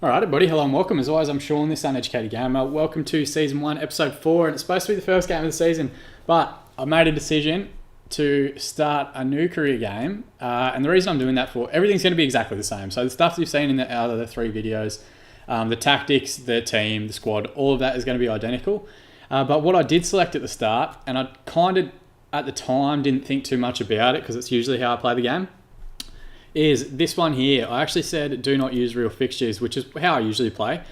Alright everybody, hello and welcome. As always, I'm Sean, this Uneducated Gamer. Welcome to Season 1, Episode 4, and it's supposed to be the first game of the season, but I made a decision to start a new career game, and the reason I'm doing that for, everything's going to be exactly the same. So the stuff that you've seen in the other three videos, the tactics, the team, the squad, all of that is going to be identical. But what I did select at the start, and I kind of, at the time, didn't think too much about it because it's usually how I play the game, is this one here. I actually said do not use real fixtures, which is how I usually play.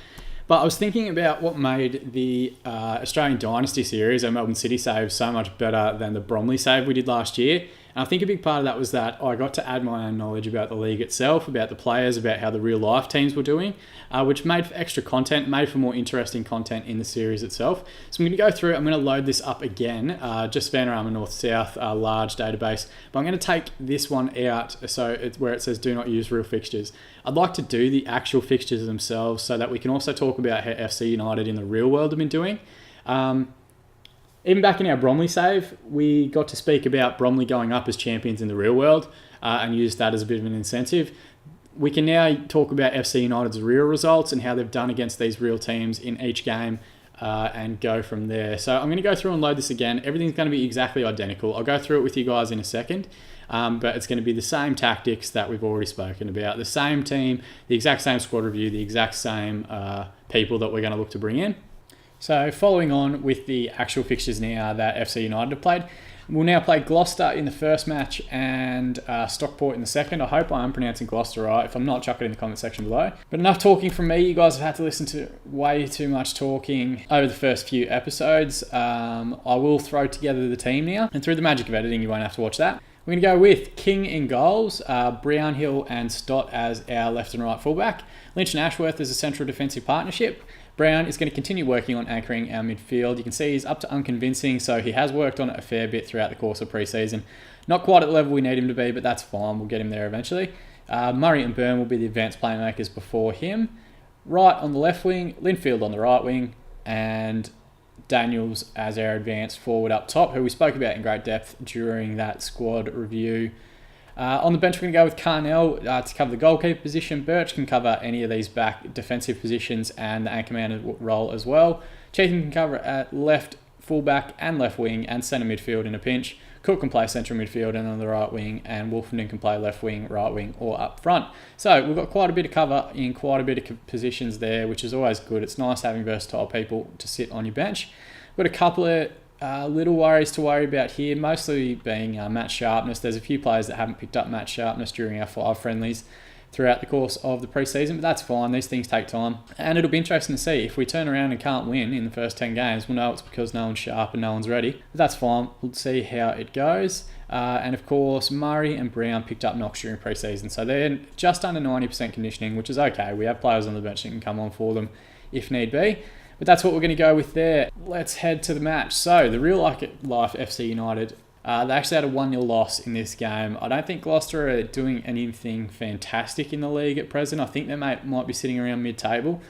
But I was thinking about what made the Australian Dynasty series and Melbourne City save so much better than the Bromley save we did last year. And I think a big part of that was that I got to add my own knowledge about the league itself, about the players, about how the real life teams were doing, which made for extra content, made for more interesting content in the series itself. So I'm going to go through, I'm going to load this up again, just Vanarama North-South, large database. But I'm going to take this one out, so it's where it says do not use real fixtures. I'd like to do the actual fixtures themselves so that we can also talk about how FC United in the real world have been doing. Even back in our Bromley save, we got to speak about Bromley going up as champions in the real world and use that as a bit of an incentive. We can now talk about FC United's real results and how they've done against these real teams in each game and go from there. So I'm going to go through and load this again. Everything's going to be exactly identical. I'll go through it with you guys in a second, but it's going to be the same tactics that we've already spoken about. The same team, the exact same squad review, the exact same people that we're going to look to bring in. So following on with the actual fixtures now that FC United have played, we'll now play Gloucester in the first match and Stockport in the second. I hope I am pronouncing Gloucester right. If I'm not, chuck it in the comment section below. But enough talking from me. You guys have had to listen to way too much talking over the first few episodes. I will throw together the team now, and through the magic of editing, you won't have to watch that. We're going to go with King in goals, Brownhill and Stott as our left and right fullback, Lynch and Ashworth as a central defensive partnership. Brown is going to continue working on anchoring our midfield. You can see he's up to unconvincing, so he has worked on it a fair bit throughout the course of pre-season. Not quite at the level we need him to be, but that's fine. We'll get him there eventually. Murray and Byrne will be the advanced playmakers before him. Wright on the left wing, Linfield on the right wing, and Daniels as our advanced forward up top, who we spoke about in great depth during that squad review. On the bench, we're going to go with Carnell to cover the goalkeeper position. Birch can cover any of these back defensive positions and the anchorman role as well. Cheetham can cover at left fullback and left wing and centre midfield in a pinch. Cook can play central midfield and on the right wing, and Wolfenden can play left wing, right wing or up front. So we've got quite a bit of cover in quite a bit of positions there, which is always good. It's nice having versatile people to sit on your bench. We've got a couple of little worries to worry about here, mostly being match sharpness. There's a few players that haven't picked up match sharpness during our 5 friendlies throughout the course of the pre-season, but that's fine. These things take time, and it'll be interesting to see if we turn around and can't win in the first 10 games. We'll know it's because no one's sharp and no one's ready, but that's fine. We'll see how it goes. And of course, Murray and Brown picked up knocks during pre-season, so they're just under 90% conditioning, which is okay. We have players on the bench that can come on for them if need be. But that's what we're going to go with there. Let's head to the match. So, the real life FC United, they actually had a 1-0 loss in this game. I don't think Gloucester are doing anything fantastic in the league at present. I think they might be sitting around mid-table.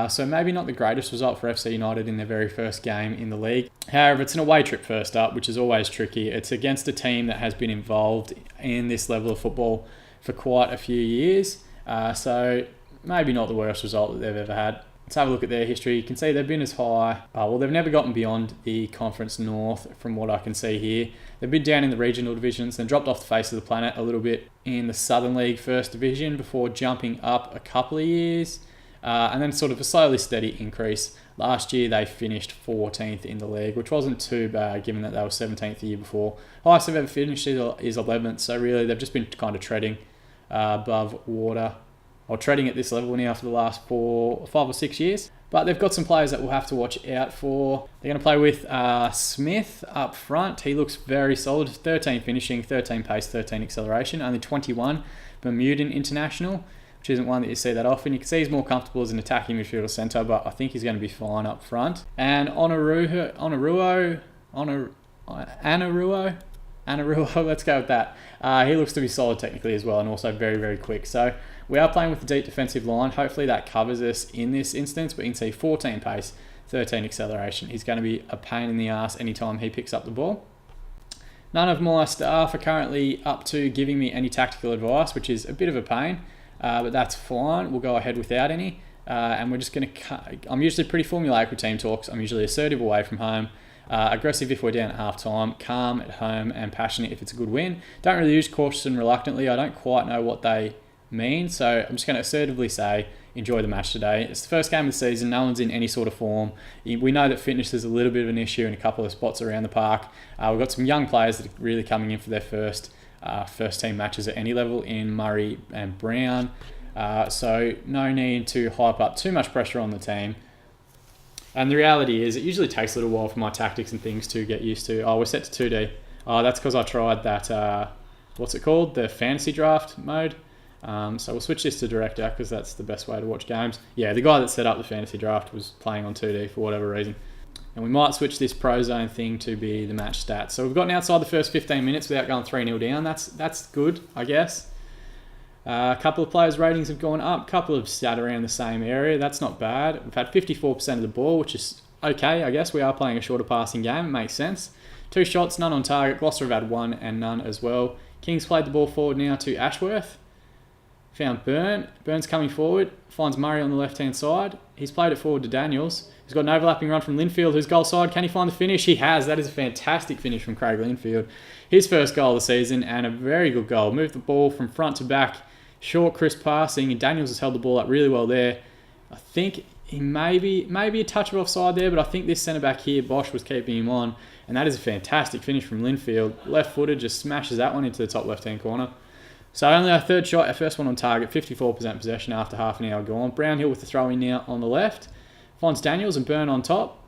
So maybe not the greatest result for FC United in their very first game in the league. However, it's an away trip first up, which is always tricky. It's against a team that has been involved in this level of football for quite a few years. So maybe not the worst result that they've ever had. Let's have a look at their history. You can see they've been as high. Well, they've never gotten beyond the Conference North from what I can see here. They've been down in the regional divisions, then dropped off the face of the planet a little bit in the Southern League First Division before jumping up a couple of years. And then sort of a slowly steady increase. Last year they finished 14th in the league, which wasn't too bad given that they were 17th the year before. Highest they've ever finished is 11th, so really they've just been kind of treading above water, or treading at this level now for the last 5 or 6 years. But they've got some players that we'll have to watch out for. They're going to play with Smith up front. He looks very solid. 13 finishing, 13 pace, 13 acceleration. Only 21 Bermudan international, which isn't one that you see that often. You can see he's more comfortable as an attacking midfielder centre, but I think he's going to be fine up front. And Anaruo, let's go with that. He looks to be solid technically as well, and also very, very quick. So we are playing with the deep defensive line. Hopefully that covers us in this instance, but you can see 14 pace, 13 acceleration. He's going to be a pain in the ass anytime he picks up the ball. None of my staff are currently up to giving me any tactical advice, which is a bit of a pain, but that's fine. We'll go ahead without any. and we're just going to... I'm usually pretty formulaic with team talks. I'm usually assertive away from home, aggressive if we're down at half-time, calm at home, and passionate if it's a good win. Don't really use cautious and reluctantly. I don't quite know what they mean, so I'm just going to assertively say, enjoy the match today. It's the first game of the season. No one's in any sort of form. We know that fitness is a little bit of an issue in a couple of spots around the park. We've got some young players that are really coming in for their first team matches at any level in Murray and Brown. So no need to hype up too much pressure on the team. And the reality is it usually takes a little while for my tactics and things to get used to. Oh, we're set to 2D. Oh, that's because I tried that, what's it called? The fantasy draft mode. So we'll switch this to director because that's the best way to watch games. Yeah, the guy that set up the fantasy draft was playing on 2D for whatever reason. And we might switch this pro zone thing to be the match stats. So we've gotten outside the first 15 minutes without going 3-0 down. That's good, I guess. A couple of players' ratings have gone up. A couple have sat around the same area. That's not bad. We've had 54% of the ball, which is okay, I guess. We are playing a shorter passing game. It makes sense. 2 shots, none on target. Gloucester have had 1 and none as well. Kings played the ball forward now to Ashworth. Found Byrne. Byrne's coming forward. Finds Murray on the left-hand side. He's played it forward to Daniels. He's got an overlapping run from Linfield, who's goal side. Can he find the finish? He has. That is a fantastic finish from Craig Linfield. His first goal of the season and a very good goal. Moved the ball from front to back. Short, crisp passing, and Daniels has held the ball up really well there. I think he maybe a touch of offside there, but I think this centre-back here, Bosch, was keeping him on, and that is a fantastic finish from Linfield. Left-footed, just smashes that one into the top left-hand corner. So only our third shot, our first one on target, 54% possession after half an hour gone. Brownhill with the throw-in now on the left. Finds Daniels and Byrne on top.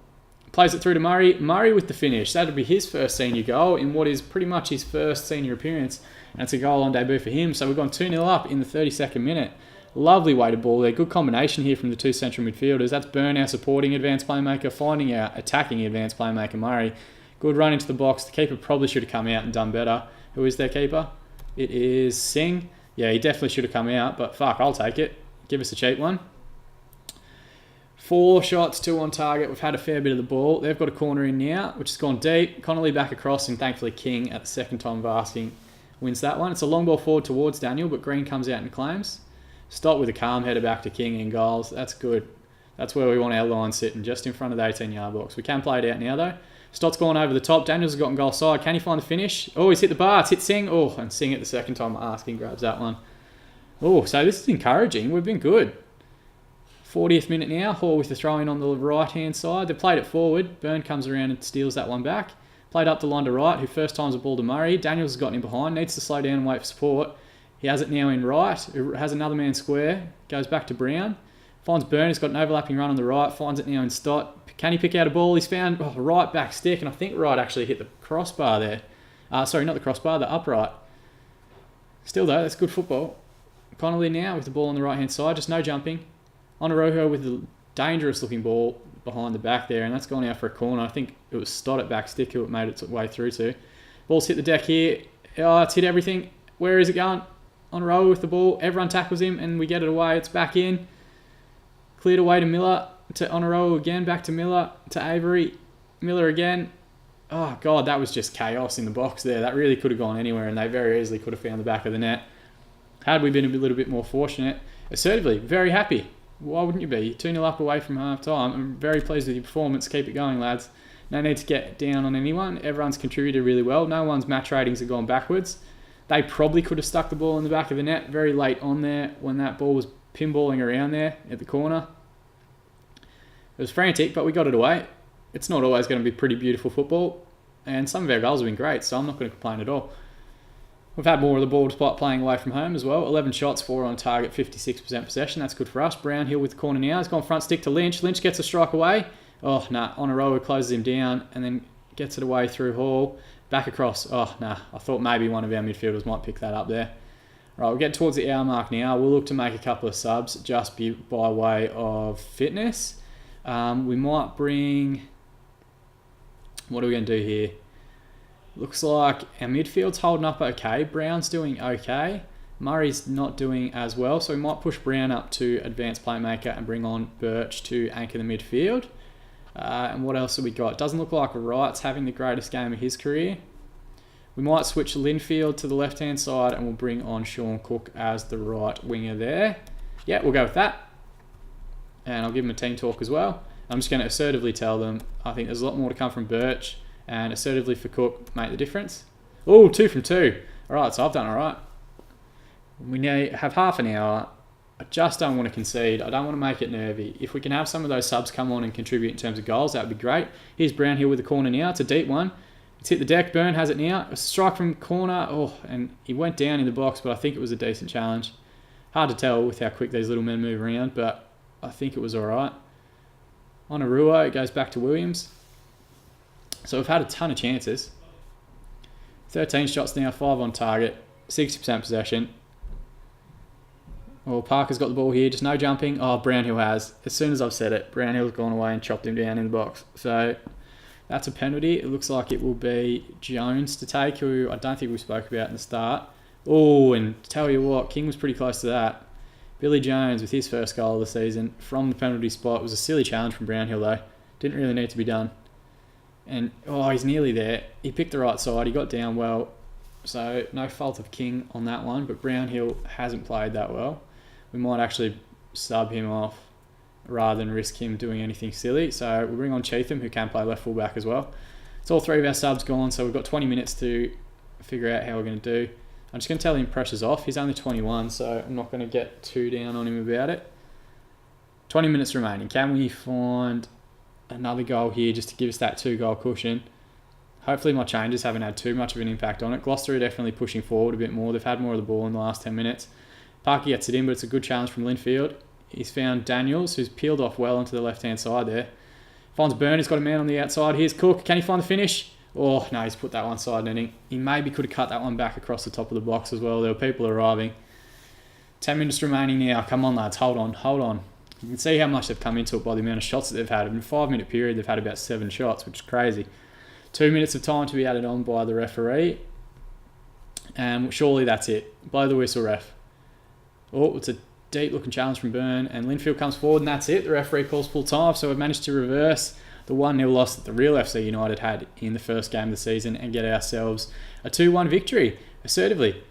Plays it through to Murray. Murray with the finish. That'll be his first senior goal in what is pretty much his first senior appearance. And it's a goal on debut for him. So we've gone 2-0 up in the 32nd minute. Lovely weighted ball there. Good combination here from the 2 central midfielders. That's Byrne, our supporting advanced playmaker, finding our attacking advanced playmaker, Murray. Good run into the box. The keeper probably should have come out and done better. Who is their keeper? It is Singh. Yeah, he definitely should have come out, but fuck, I'll take it. Give us a cheap one. 4 shots, 2 on target. We've had a fair bit of the ball. They've got a corner in now, which has gone deep. Connolly back across, and thankfully King at the second time of asking wins that one. It's a long ball forward towards Daniel, but Green comes out and claims. Stop with a calm header back to King in goals. That's good. That's where we want our line sitting, just in front of the 18-yard box. We can play it out now, though. Stott's gone over the top. Daniels has gotten goal side. Can he find the finish? Oh, he's hit the bar. It's hit Singh. Oh, and Singh at the second time asking grabs that one. Oh, so this is encouraging. We've been good. 40th minute now. Hall with the throw-in on the right-hand side. They played it forward. Byrne comes around and steals that one back. Played up to Londa right, who first times the ball to Murray. Daniels has gotten in behind. Needs to slow down and wait for support. He has it now in right. Has another man square. Goes back to Brown. Finds Byrne. He's got an overlapping run on the right. Finds it now in Stott. Can he pick out a ball? He's found right back stick, and I think right actually hit the crossbar there. Sorry, not the crossbar, the upright. Still though, that's good football. Connolly now with the ball on the right-hand side. Just no jumping. Onarojo with the dangerous-looking ball behind the back there, and that's gone out for a corner. I think it was Stott at back stick who it made its way through to. Ball's hit the deck here. Oh, it's hit everything. Where is it going? Onarojo with the ball. Everyone tackles him, and we get it away. It's back in. Cleared away to Miller. To Onarojo again. Back to Miller. To Avery. Miller again. Oh, God, that was just chaos in the box there. That really could have gone anywhere, and they very easily could have found the back of the net. Had we been a little bit more fortunate. Assertively, very happy. Why wouldn't you be? 2-0 up away from half-time. I'm very pleased with your performance. Keep it going, lads. No need to get down on anyone. Everyone's contributed really well. No one's match ratings have gone backwards. They probably could have stuck the ball in the back of the net very late on there when that ball was pinballing around there at the corner. It was frantic, but we got it away. It's not always going to be pretty beautiful football, and some of our goals have been great, so I'm not going to complain at all. We've had more of the ball despite playing away from home as well. 11 shots, 4 on target, 56% possession. That's good for us. Brownhill with the corner now. He's gone front stick to Lynch. Lynch gets a strike away. Oh, nah. Onarojo closes him down and then gets it away through Hall. Back across. Oh, nah. I thought maybe one of our midfielders might pick that up there. Right, we'll get towards the hour mark now. We'll look to make a couple of subs just by way of fitness. We might bring... What are we going to do here? Looks like our midfield's holding up okay. Brown's doing okay. Murray's not doing as well, so we might push Brown up to advanced playmaker and bring on Birch to anchor the midfield. And what else have we got? Doesn't look like Wright's having the greatest game of his career. We might switch Linfield to the left-hand side and we'll bring on Sean Cook as the right winger there. Yeah, we'll go with that. and I'll give them a team talk as well. I'm just going to assertively tell them I think there's a lot more to come from Birch, and assertively for Cook make the difference. Oh, 2 from 2. All right, so I've done all right. We now have half an hour. I just don't want to concede. I don't want to make it nervy. If we can have some of those subs come on and contribute in terms of goals, that would be great. Here's Brownhill with the corner now. It's a deep one. It's hit the deck. Byrne has it now. A strike from corner. Oh, and he went down in the box, but I think it was a decent challenge. Hard to tell with how quick these little men move around, but I think it was all right. On Arua, it goes back to Williams. So we've had a ton of chances. 13 shots now, 5 on target, 60% possession. Well, Parker's got the ball here, just no jumping. Oh, Brownhill has. As soon as I've said it, Brownhill's gone away and chopped him down in the box. So that's a penalty. It looks like it will be Jones to take, who I don't think we spoke about in the start. Oh, and tell you what, King was pretty close to that. Billy Jones with his first goal of the season from the penalty spot. It was a silly challenge from Brownhill though. Didn't really need to be done. And, oh, he's nearly there. He picked the right side. He got down well. So no fault of King on that one, but Brownhill hasn't played that well. We might actually sub him off rather than risk him doing anything silly. So we'll bring on Cheatham, who can play left full back as well. It's all 3 of our subs gone, so we've got 20 minutes to figure out how we're going to do. I'm just going to tell him pressure's off. He's only 21, so I'm not going to get too down on him about it. 20 minutes remaining. Can we find another goal here just to give us that 2-goal cushion? Hopefully my changes haven't had too much of an impact on it. Gloucester are definitely pushing forward a bit more. They've had more of the ball in the last 10 minutes. Parker gets it in, but it's a good challenge from Linfield. He's found Daniels, who's peeled off well onto the left-hand side there. Finds Byrne, he's got a man on the outside. Here's Cook. Can he find the finish? Oh, no, he's put that one side netting. He maybe could have cut that one back across the top of the box as well. There were people arriving. 10 minutes remaining now. Come on, lads. Hold on. You can see how much they've come into it by the amount of shots that they've had. In a 5-minute period, they've had about 7 shots, which is crazy. 2 minutes of time to be added on by the referee. And surely that's it. Blow the whistle, ref. Oh, it's a deep-looking challenge from Byrne, and Linfield comes forward, and that's it. The referee calls full time, so we've managed to reverse the 1-0 loss that the real FC United had in the first game of the season and get ourselves a 2-1 victory, assertively.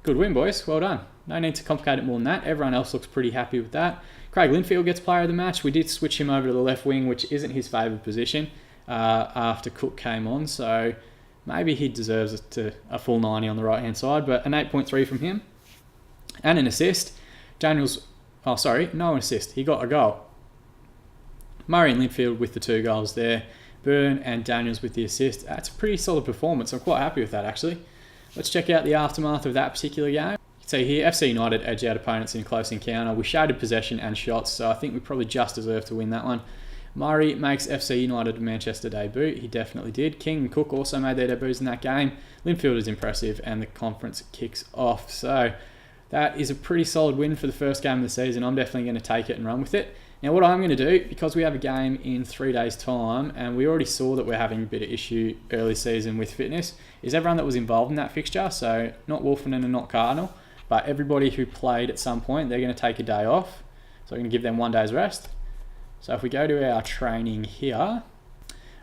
Good win, boys. Well done. No need to complicate it more than that. Everyone else looks pretty happy with that. Craig Linfield gets player of the match. We did switch him over to the left wing, which isn't his favoured position after Cook came on, so maybe he deserves a full 90 on the right-hand side, but an 8.3 from him. And an assist. No assist. He got a goal. Murray and Linfield with the 2 goals there. Byrne and Daniels with the assist. That's a pretty solid performance. I'm quite happy with that, actually. Let's check out the aftermath of that particular game. You can see here, FC United edged out opponents in a close encounter. We shaded possession and shots, so I think we probably just deserved to win that one. Murray makes FC United Manchester debut. He definitely did. King and Cook also made their debuts in that game. Linfield is impressive, and the conference kicks off. So that is a pretty solid win for the first game of the season. I'm definitely going to take it and run with it. Now, what I'm going to do, because we have a game in 3 days' time, and we already saw that we're having a bit of issue early season with fitness, is everyone that was involved in that fixture, so not Wolfenden and not Cardinal, but everybody who played at some point, they're going to take a day off. So I'm going to give them 1 day's rest. So if we go to our training here,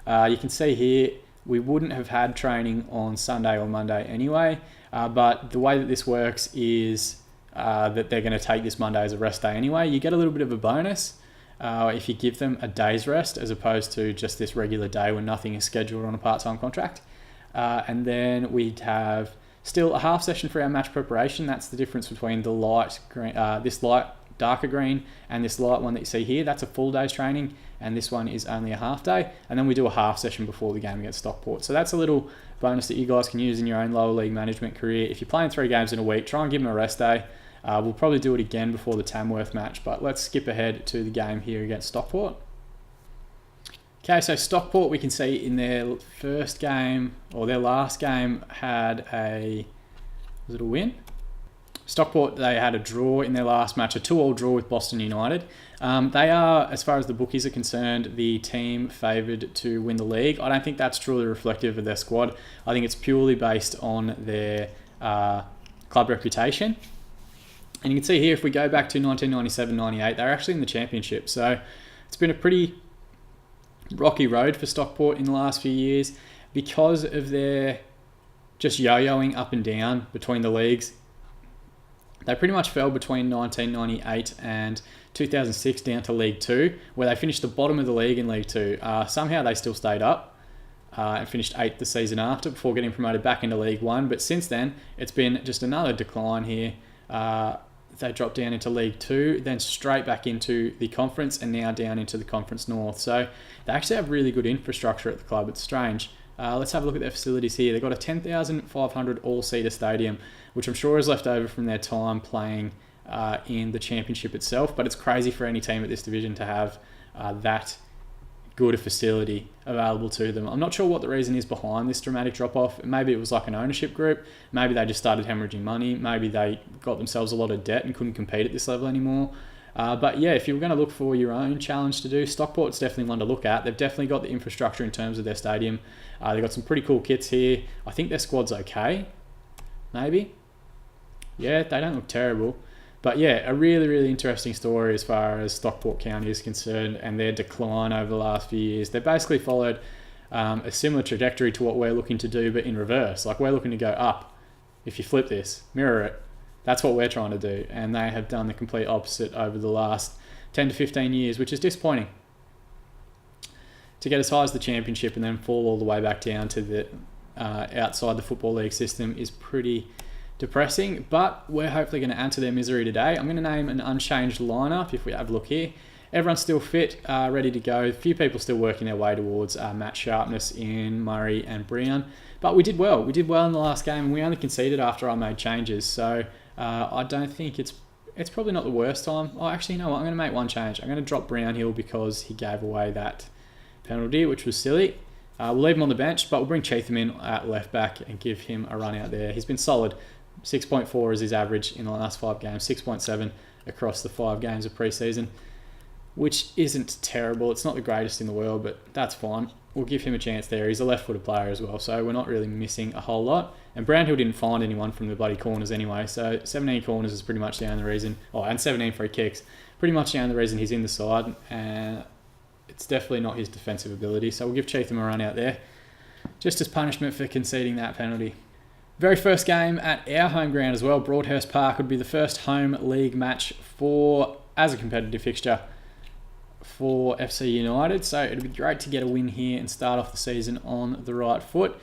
you can see here, we wouldn't have had training on Sunday or Monday anyway, but the way that this works is that they're going to take this Monday as a rest day anyway. You get a little bit of a bonus if you give them a day's rest as opposed to just this regular day when nothing is scheduled on a part-time contract. And then we'd have still a half session for our match preparation. That's the difference between the light green, this light darker green and this light one that you see here. That's a full day's training, and this one is only a half day. And then we do a half session before the game against Stockport. So that's a little bonus that you guys can use in your own lower league management career. If you're playing 3 games in a week, try and give them a rest day. We'll probably do it again before the Tamworth match, but let's skip ahead to the game here against Stockport. Okay, so Stockport, we can see in their first game, or their last game, had a little win. Stockport, they had a draw in their last match, a 2-2 draw with Boston United. They are, as far as the bookies are concerned, the team favoured to win the league. I don't think that's truly reflective of their squad. I think it's purely based on their club reputation. And you can see here, if we go back to 1997-98, they're actually in the championship. So it's been a pretty rocky road for Stockport in the last few years because of their just yo-yoing up and down between the leagues. They pretty much fell between 1998 and 2006 down to League 2, where they finished the bottom of the league in League 2. Somehow they still stayed up and finished 8th the season after before getting promoted back into League 1. But since then, it's been just another decline here. They dropped down into League 2, then straight back into the conference, and now down into the Conference North. So they actually have really good infrastructure at the club. It's strange. Let's have a look at their facilities here. They've got a 10,500 all-seater stadium, which I'm sure is left over from their time playing in the championship itself. But it's crazy for any team at this division to have that good a facility available to them. I'm not sure what the reason is behind this dramatic drop-off. Maybe it was like an ownership group. Maybe they just started hemorrhaging money. Maybe they got themselves a lot of debt and couldn't compete at this level anymore. But yeah, if you were going to look for your own challenge to do, Stockport's definitely one to look at. They've definitely got the infrastructure in terms of their stadium. They've got some pretty cool kits here. I think their squad's okay, maybe. Yeah, they don't look terrible. But yeah, a really, really interesting story as far as Stockport County is concerned and their decline over the last few years. They basically followed a similar trajectory to what we're looking to do, but in reverse. Like, we're looking to go up. If you flip this, mirror it. That's what we're trying to do. And they have done the complete opposite over the last 10 to 15 years, which is disappointing. To get as high as the championship and then fall all the way back down to the outside the Football League system is pretty depressing, but we're hopefully going to add to their misery today. I'm going to name an unchanged lineup if we have a look here. Everyone's still fit, ready to go. A few people still working their way towards match sharpness in Murray and Brown, but we did well. We did well in the last game, and we only conceded after I made changes, so I don't think it's probably not the worst time. Oh, actually, you know what? I'm going to make one change. I'm going to drop Brownhill because he gave away that penalty, which was silly. We'll leave him on the bench, but we'll bring Cheatham in at left back and give him a run out there. He's been solid. 6.4 is his average in the last 5 games, 6.7 across the 5 games of pre-season, which isn't terrible. It's not the greatest in the world, but that's fine. We'll give him a chance there. He's a left-footed player as well, so we're not really missing a whole lot. And Brownhill didn't find anyone from the bloody corners anyway, so 17 corners is pretty much the only reason, and 17 free kicks, pretty much the only reason he's in the side, and it's definitely not his defensive ability, so we'll give Cheatham a run out there, just as punishment for conceding that penalty. Very first game at our home ground as well. Broadhurst Park would be the first home league match as a competitive fixture for FC United. So it'd be great to get a win here and start off the season on the right foot.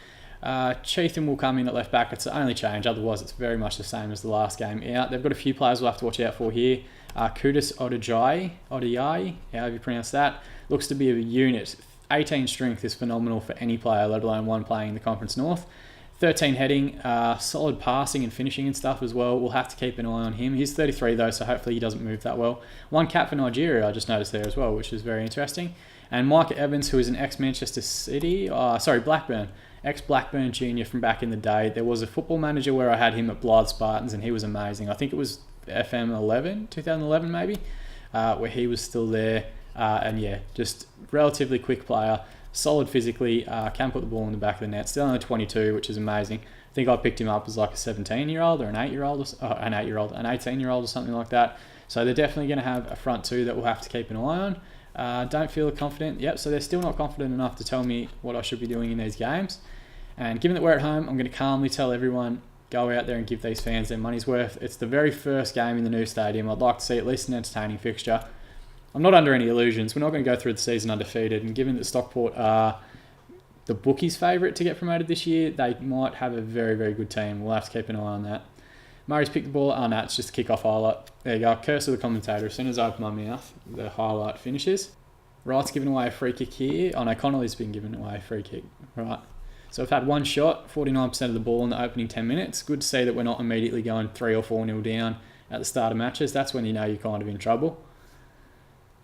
Cheatham will come in at left back. It's the only change. Otherwise, it's very much the same as the last game out. They've got a few players we'll have to watch out for here. Kudus Odijai, however you pronounce that, looks to be a unit. 18 strength is phenomenal for any player, let alone one playing in the Conference North. 13 heading, solid passing and finishing and stuff as well. We'll have to keep an eye on him. He's 33 though, so hopefully he doesn't move that well. 1 cap for Nigeria, I just noticed there as well, which is very interesting. And Micah Evans, who is an ex-Manchester City, Blackburn, ex-Blackburn junior from back in the day. There was a Football Manager where I had him at Blythe Spartans, and he was amazing. I think it was FM 2011 maybe, where he was still there. And yeah, just relatively quick player. Solid physically, can put the ball in the back of the net. Still only 22, which is amazing. I think I picked him up as like a 17-year-old or an 8-year-old, an 18-year-old or something like that. So they're definitely going to have a front two that we'll have to keep an eye on. Don't feel confident. Yep, so they're still not confident enough to tell me what I should be doing in these games. And given that we're at home, I'm going to calmly tell everyone, go out there and give these fans their money's worth. It's the very first game in the new stadium. I'd like to see at least an entertaining fixture. I'm not under any illusions. We're not going to go through the season undefeated. And given that Stockport are the bookies' favourite to get promoted this year, they might have a very, very good team. We'll have to keep an eye on that. Murray's picked the ball. Oh, no, it's just a kick-off highlight. There you go. Curse of the commentator. As soon as I open my mouth, the highlight finishes. Wright's given away a free kick here. Oh, no, Connolly's been given away a free kick. Right. So we've had one shot, 49% of the ball in the opening 10 minutes. Good to see that we're not immediately going 3 or 4-0 down at the start of matches. That's when you know you're kind of in trouble.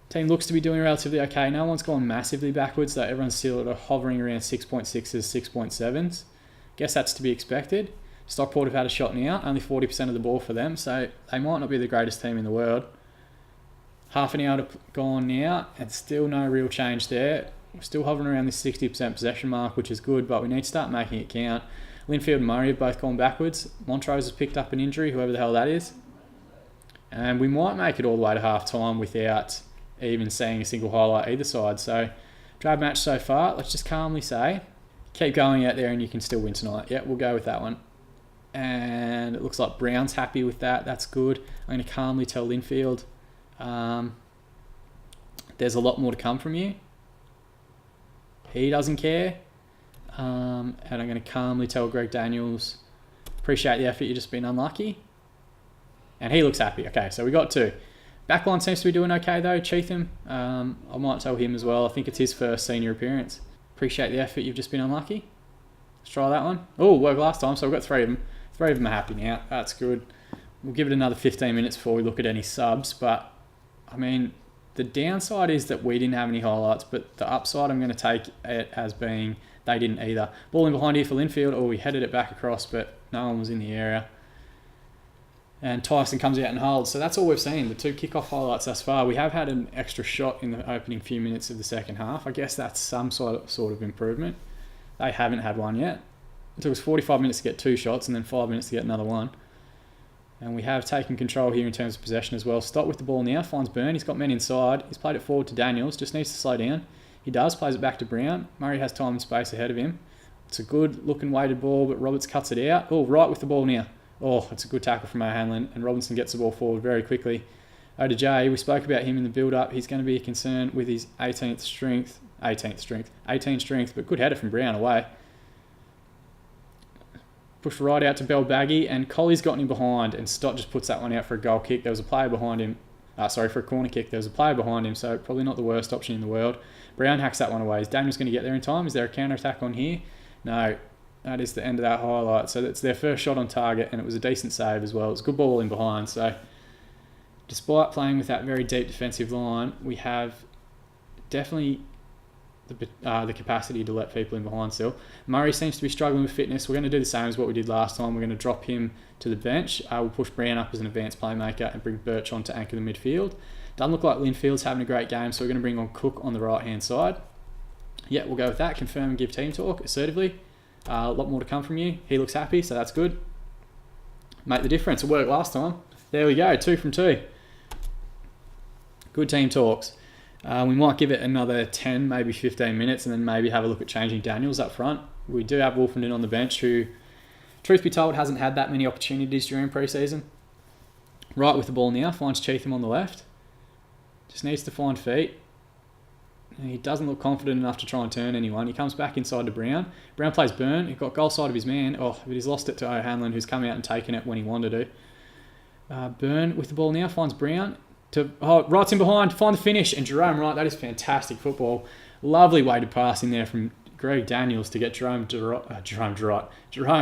Team looks to be doing relatively okay. No one's gone massively backwards, though everyone's still hovering around 6.6s, 6.7s. Guess that's to be expected. Stockport have had a shot now, only 40% of the ball for them, so they might not be the greatest team in the world. Half an hour gone now, and still no real change there. We're still hovering around this 60% possession mark, which is good, but we need to start making it count. Linfield and Murray have both gone backwards. Montrose has picked up an injury, whoever the hell that is. And we might make it all the way to half-time without even seeing a single highlight either side. So, drab match so far. Let's just calmly say, keep going out there and you can still win tonight. Yeah, we'll go with that one. And it looks like Brown's happy with that. That's good. I'm going to calmly tell Linfield, there's a lot more to come from you. He doesn't care. And I'm going to calmly tell Greg Daniels, appreciate the effort, you've just been unlucky. And he looks happy. Okay, so we got 2. Backline seems to be doing okay though. Cheatham, I might tell him as well. I think it's his first senior appearance. Appreciate the effort, you've just been unlucky. Let's try that one. Oh, worked last time, so we've got 3 of them. 3 of them are happy now. That's good. We'll give it another 15 minutes before we look at any subs. But, I mean, the downside is that we didn't have any highlights, but the upside I'm going to take it as being they didn't either. Ball in behind here for Linfield. Oh, we headed it back across, but no one was in the area. And Tyson comes out and holds. So that's all we've seen, the 2 kickoff highlights thus far. We have had an extra shot in the opening few minutes of the second half. I guess that's some sort of improvement. They haven't had one yet. It took us 45 minutes to get 2 shots and then 5 minutes to get another one. And we have taken control here in terms of possession as well. Stock with the ball now, finds Byrne. He's got men inside. He's played it forward to Daniels, just needs to slow down. He does, plays it back to Brown. Murray has time and space ahead of him. It's a good looking weighted ball, but Roberts cuts it out. Oh, right with the ball now. Oh, it's a good tackle from O'Hanlon, and Robinson gets the ball forward very quickly. Jay, we spoke about him in the build-up. He's going to be a concern with his 18 strength, but good header from Brown away. Pushed right out to Bell Baggy, and Colley's gotten him behind, and Stott just puts that one out for a goal kick. There was a player behind him. For a corner kick. There was a player behind him, so probably not the worst option in the world. Brown hacks that one away. Is Daniels going to get there in time? Is there a counter-attack on here? No. That is the end of that highlight. So that's their first shot on target, and it was a decent save as well. It's a good ball in behind. So despite playing with that very deep defensive line, we have definitely the capacity to let people in behind still. Murray seems to be struggling with fitness. We're going to do the same as what we did last time. We're going to drop him to the bench. We'll push Brown up as an advanced playmaker and bring Birch on to anchor the midfield. Doesn't look like Linfield's having a great game, so we're going to bring on Cook on the right-hand side. Yeah, we'll go with that. Confirm and give team talk assertively. A lot more to come from you. He looks happy, so that's good. Make the difference. It worked last time. There we go, 2 from 2. Good team talks. We might give it another 10, maybe 15 minutes, and then maybe have a look at changing Daniels up front. We do have Wolfenden on the bench, who, truth be told, hasn't had that many opportunities during pre-season. Right with the ball now, finds Cheatham on the left. Just needs to find feet. He doesn't look confident enough to try and turn anyone. He comes back inside to Brown. Brown plays Byrne. He got goal side of his man. Oh, but he's lost it to O'Hanlon, who's come out and taken it when he wanted to. Byrne with the ball now, finds Brown. Right's in behind, find the finish, and Jerome Wright. That is fantastic football. Lovely weighted pass in there from Greg Daniels to get Jerome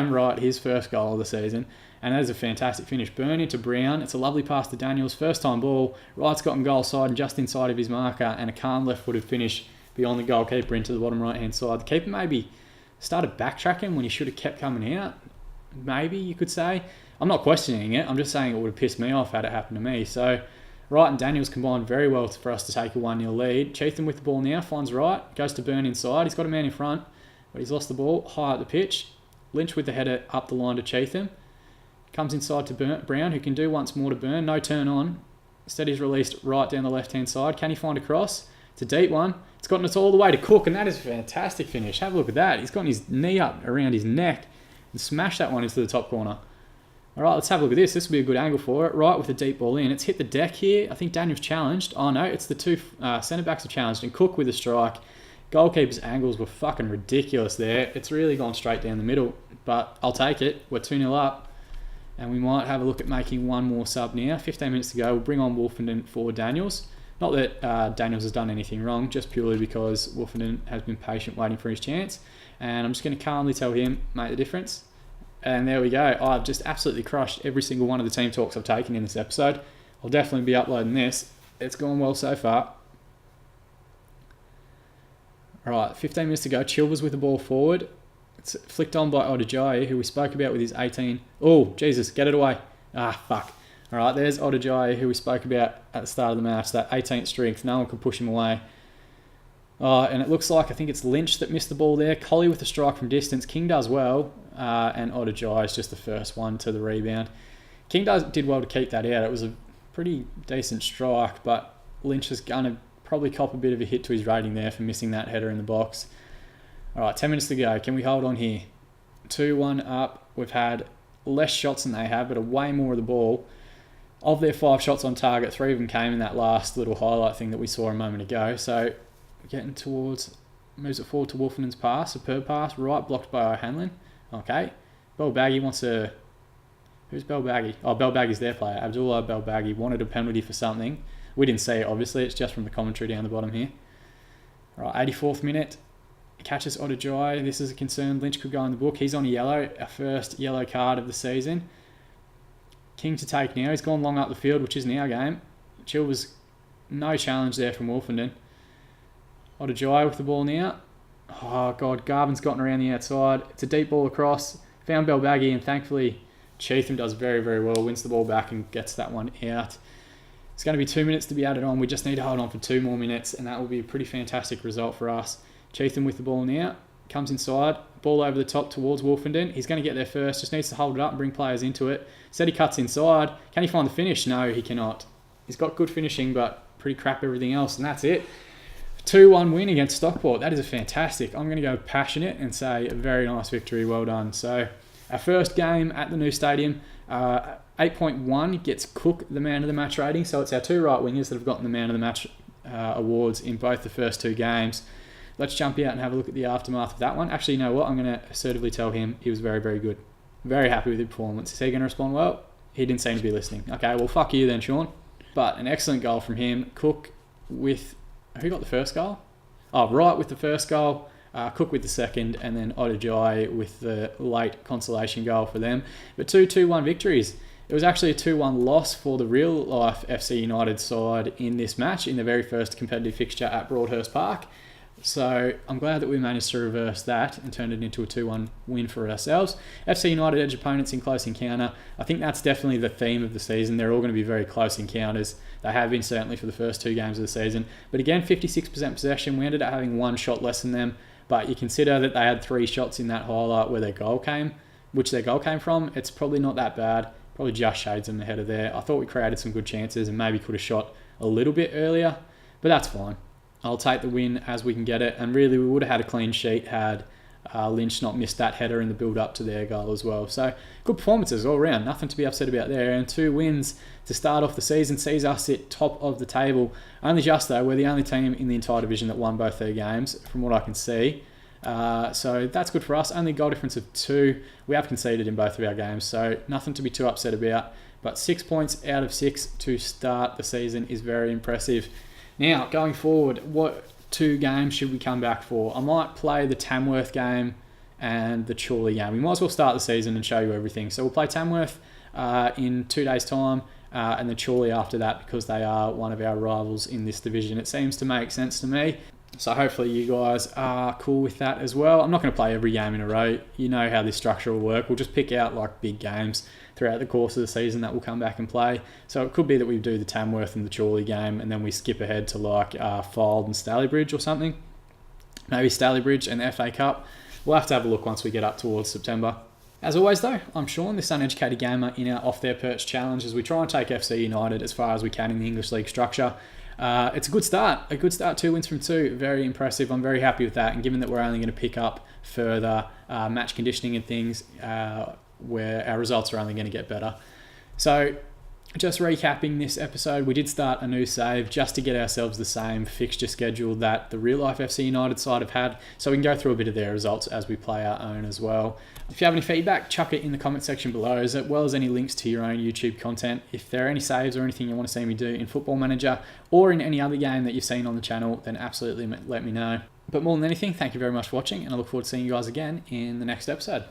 Wright his first goal of the season. And that is a fantastic finish. Byrne into Brown. It's a lovely pass to Daniels. First time ball. Wright's gotten goal side and just inside of his marker, and a calm left-footed finish beyond the goalkeeper into the bottom right-hand side. The keeper maybe started backtracking when he should have kept coming out. Maybe, you could say. I'm not questioning it. I'm just saying it would have pissed me off had it happened to me. So Wright and Daniels combined very well for us to take a 1-0 lead. Cheatham with the ball now. Finds Wright. Goes to Byrne inside. He's got a man in front, but he's lost the ball high up the pitch. Lynch with the header up the line to Cheatham. Comes inside to Brown, who can do once more to Byrne. No turn on. Instead, he's released right down the left-hand side. Can he find a cross? It's a deep one. It's gotten us all the way to Cook, and that is a fantastic finish. Have a look at that. He's gotten his knee up around his neck and smashed that one into the top corner. All right, let's have a look at this. This will be a good angle for it. Right with a deep ball in. It's hit the deck here. I think Daniel's challenged. Oh, no, it's the 2 centre-backs have challenged, and Cook with a strike. Goalkeeper's angles were fucking ridiculous there. It's really gone straight down the middle, but I'll take it. We're 2-0 up. And we might have a look at making one more sub now. 15 minutes to go. We'll bring on Wolfenden for Daniels. Not that Daniels has done anything wrong, just purely because Wolfenden has been patient waiting for his chance. And I'm just going to calmly tell him, make the difference. And there we go. I've just absolutely crushed every single one of the team talks I've taken in this episode. I'll definitely be uploading this. It's gone well so far. All right, 15 minutes to go. Chilvers with the ball forward. It's flicked on by Odajayi, who we spoke about with his 18. Oh, Jesus, get it away. Fuck. All right, there's Odajayi, who we spoke about at the start of the match, that 18th strength. No one could push him away. And it looks like, I think it's Lynch that missed the ball there. Colley with the strike from distance. King does well, and Odajayi is just the first one to the rebound. King did well to keep that out. It was a pretty decent strike, but Lynch is going to probably cop a bit of a hit to his rating there for missing that header in the box. All right, 10 minutes to go. Can we hold on here? 2-1 up. We've had less shots than they have, but way more of the ball. Of their 5 shots on target, 3 of them came in that last little highlight thing that we saw a moment ago. So getting towards, moves it forward to Wolfenden's pass, superb pass, right, blocked by O'Hanlon. Okay, Belbaghi wants to... Who's Belbaghi? Oh, Belbaghi's their player. Abdullah Belbaghi wanted a penalty for something. We didn't see it, obviously. It's just from the commentary down the bottom here. Right, 84th minute. Catches Odajai. This is a concern. Lynch could go in the book. He's on a yellow. Our first yellow card of the season. King to take now. He's gone long up the field, which isn't our game. Chill was no challenge there from Wolfenden. Odajai with the ball now. Oh, God. Garvin's gotten around the outside. It's a deep ball across. Found Belbaghi, and thankfully Cheatham does very, very well. Wins the ball back and gets that one out. It's going to be 2 minutes to be added on. We just need to hold on for 2 more minutes, and that will be a pretty fantastic result for us. Cheatham with the ball now. Comes inside. Ball over the top towards Wolfenden. He's going to get there first. Just needs to hold it up and bring players into it. Said he cuts inside. Can he find the finish? No, he cannot. He's got good finishing, but pretty crap everything else, and that's it. 2-1 win against Stockport. That is a fantastic. I'm going to go passionate and say a very nice victory. Well done. So our first game at the new stadium, 8.1 gets Cook the man of the match rating. So it's our 2 right wingers that have gotten the man of the match awards in both the first 2 games. Let's jump out and have a look at the aftermath of that one. Actually, you know what? I'm going to assertively tell him he was very, very good. Very happy with the performance. Is he going to respond well? He didn't seem to be listening. Okay, well, fuck you then, Sean. But an excellent goal from him. Cook with... Who got the first goal? Oh, Wright with the first goal. Cook with the second, and then Odajai with the late consolation goal for them. But 2-2-1 victories. It was actually a 2-1 loss for the real-life FC United side in this match, in the very first competitive fixture at Broadhurst Park. So I'm glad that we managed to reverse that and turn it into a 2-1 win for ourselves. FC United edge opponents in close encounter. I think that's definitely the theme of the season. They're all going to be very close encounters. They have been certainly for the first 2 games of the season. But again, 56% possession. We ended up having 1 shot less than them. But you consider that they had 3 shots in that highlight where their goal came from. It's probably not that bad. Probably just shades them ahead of there. I thought we created some good chances and maybe could have shot a little bit earlier. But that's fine. I'll take the win as we can get it. And really, we would have had a clean sheet had Lynch not missed that header in the build-up to their goal as well. So good performances all around. Nothing to be upset about there. And 2 wins to start off the season sees us sit top of the table. Only just, though, we're the only team in the entire division that won both their games, from what I can see. So that's good for us. Only goal difference of 2. We have conceded in both of our games, so nothing to be too upset about. But 6 points out of 6 to start the season is very impressive. Now, going forward, what 2 games should we come back for? I might play the Tamworth game and the Chorley game. We might as well start the season and show you everything. So we'll play Tamworth in 2 days' time and the Chorley after that, because they are one of our rivals in this division. It seems to make sense to me. So hopefully you guys are cool with that as well. I'm not going to play every game in a row. You know how this structure will work. We'll just pick out like big games throughout the course of the season that we'll come back and play. So it could be that we do the Tamworth and the Chorley game, and then we skip ahead to like Fylde and Stalybridge or something. Maybe Stalybridge and the FA Cup. We'll have to have a look once we get up towards September. As always though, I'm Sean, this uneducated gamer in our Off Their Perch challenge, as we try and take FC United as far as we can in the English League structure. It's a good start. 2 wins from 2. Very impressive. I'm very happy with that. And given that we're only going to pick up further match conditioning and things, where our results are only going to get better. So just recapping this episode, we did start a new save just to get ourselves the same fixture schedule that the real life FC United side have had, so we can go through a bit of their results as we play our own as well. If you have any feedback, chuck it in the comment section below, as well as any links to your own YouTube content. If there are any saves or anything you want to see me do in Football Manager or in any other game that you've seen on the channel, then absolutely let me know. But more than anything, thank you very much for watching, and I look forward to seeing you guys again in the next episode.